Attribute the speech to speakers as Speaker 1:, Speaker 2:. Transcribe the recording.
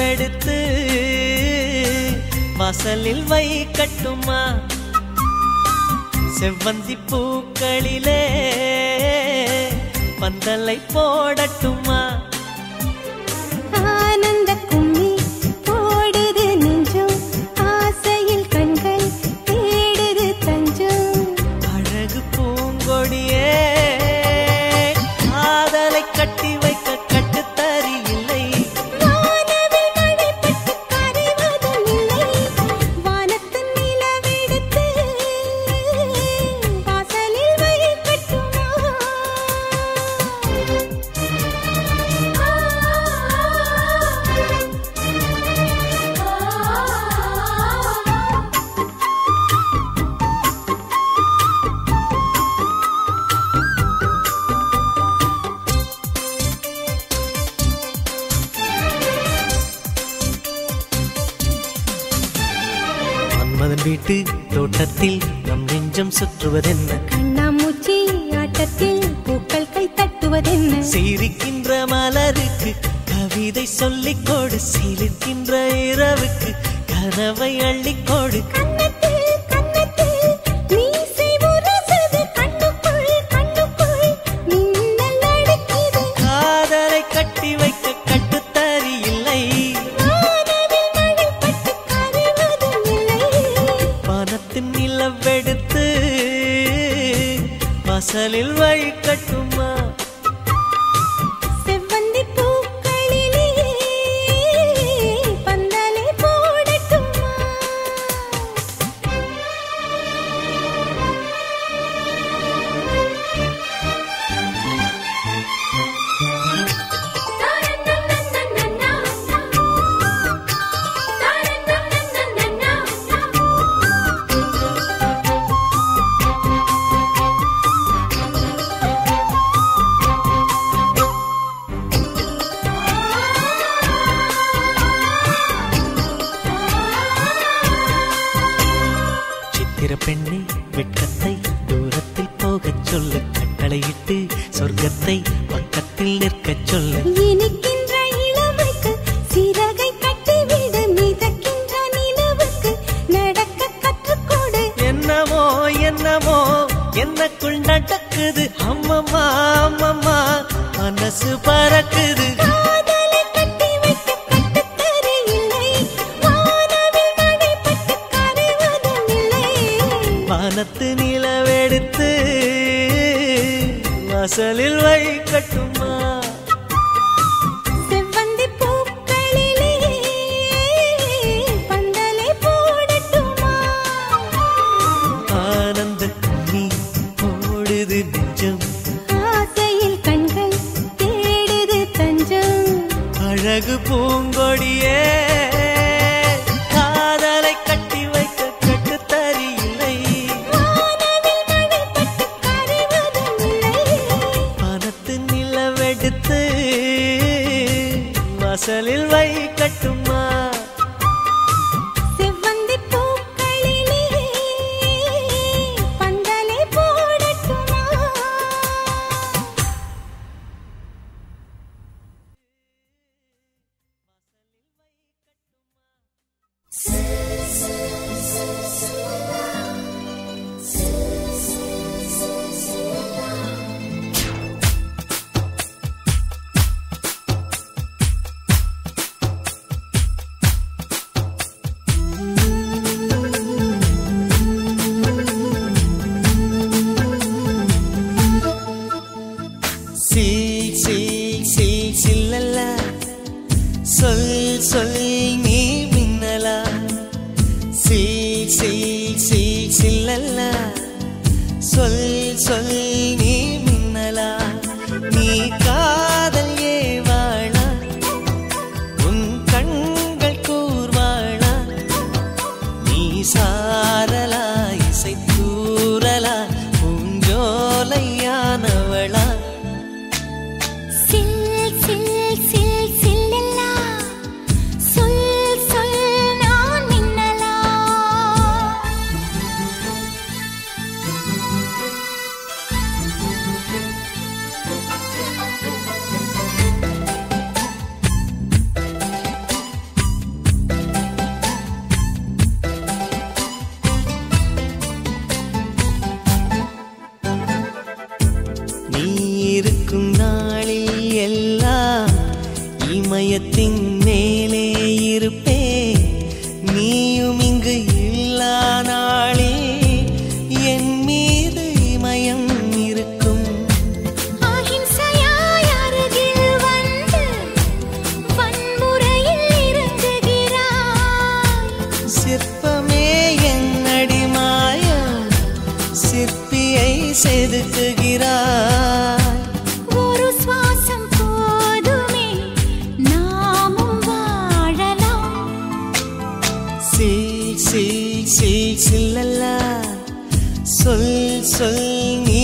Speaker 1: நிலவெடுத்து வாசலில் வைக்கட்டுமா? செவ்வந்தி பூக்களிலே பந்தலை போடட்டுமா?
Speaker 2: ஆனந்த கும்மி போடுது நெஞ்சம், ஆசையில் கண்கள் தேடுது தஞ்சம்.
Speaker 1: அழகு பூங்கொடியே காதலை கட்டி வைக்க கட்டுத்தறி இல்லை.
Speaker 2: வானவில் மழைப்பட்டு கரைவதும் இல்லை. வானத்தின் நிலவெடுத்து வாசலில் வைக்கட்டுமா?
Speaker 1: மன்மதன் வீட்டு தோட்டத்தில் நம் நெஞ்சம் சுற்றுவதென்ன?
Speaker 2: கண்ணாமூச்சி ஆட்டத்தில் பூக்கள் கை தட்டுவதென்ன?
Speaker 1: சிரிக்கின்ற மலருக்கு கவிதை சொல்லிக் கொடு, சிரிக்கின்ற இரவுக்கு கனவை அள்ளிக்கொடு.
Speaker 2: கண்ணத்தில் கண்ணத்தில் மீசை முரசுது, கண்ணுக்குள் கண்ணுக்குள் மின்னல் அடிக்குது.
Speaker 1: காதலை கட்டி வைக்க கட்டுத்தறி இல்லை.
Speaker 2: வானவில் மழைப்பட்டு கரைவதும் இல்லை.
Speaker 1: வானத்தின் நிலவெடுத்து வாசலில் வைக்கட்டுமா?
Speaker 2: செவ்வந்தி பூக்களிலே பந்தலை போடட்டுமா?
Speaker 1: சித்திர பெண்ணை வெட்கத்தை தூரத்தில் போகச் சொல்லு, கட்டளையிட்டு சொர்க்கத்தை பக்கத்தில் நிற்கச் சொல்லு.
Speaker 2: இனிக்கின்ற இளமைக்கு சிறகை கட்டிவிடு, மிதக்கின்ற நிலவுக்கு நடக்க கற்றுக்கொடு.
Speaker 1: என்னமோ என்னமோ என்னக்குள் நடக்குது, அம்மம்மா அம்மம்மா மனசு பறக்குது.
Speaker 2: காதலை கட்டி வைக்க கட்டுத்தறி இல்லை. வானவில் மழைப்பட்டு கரைவதும் இல்லை.
Speaker 1: வானத்து நிலவெடுத்து வாசலில் வைக்கட்டுமா?
Speaker 2: செவ்வந்தி பூக்களிலே பந்தலை போடட்டுமா?
Speaker 1: ஆனந்த நீ ஓடுது நெஞ்சம்,
Speaker 2: ஆசையில் கண்கள் தேடுது தஞ்சம்.
Speaker 1: அழகு பூங்கொடியே காதலை கட்டி வைக்க கட்டுத்தறி இல்லை.
Speaker 2: வானவில் மழைப்பட்டு கரைவதும் இல்லை.
Speaker 1: வானத்து நிலவெடுத்து வாசலில் வைக்கட்டுமா?
Speaker 2: செவ்வந்தி பூக்களிலே பந்தலை போடட்டுமா?
Speaker 1: சில்லல்ல சொல் சொல் நீ மின்னலா, இதயத்தின் மேலே இருப்பே நீயும் இங்கு இல்லா நாளே என் மீது இமயம் இருக்கும்
Speaker 2: அஹிம்சையாய் அருகில் வந்து வன்முறையில் இறங்குகிறாய்
Speaker 1: சிற்பமே என் அடிமாயா சிற்பியை செதுக்குகிறாய்
Speaker 2: ஒரு சுவாசம் போதுமே நாமும் வாழலாம்
Speaker 1: சில் சில் சில் சில்லல்லா சொல் சொல் நீ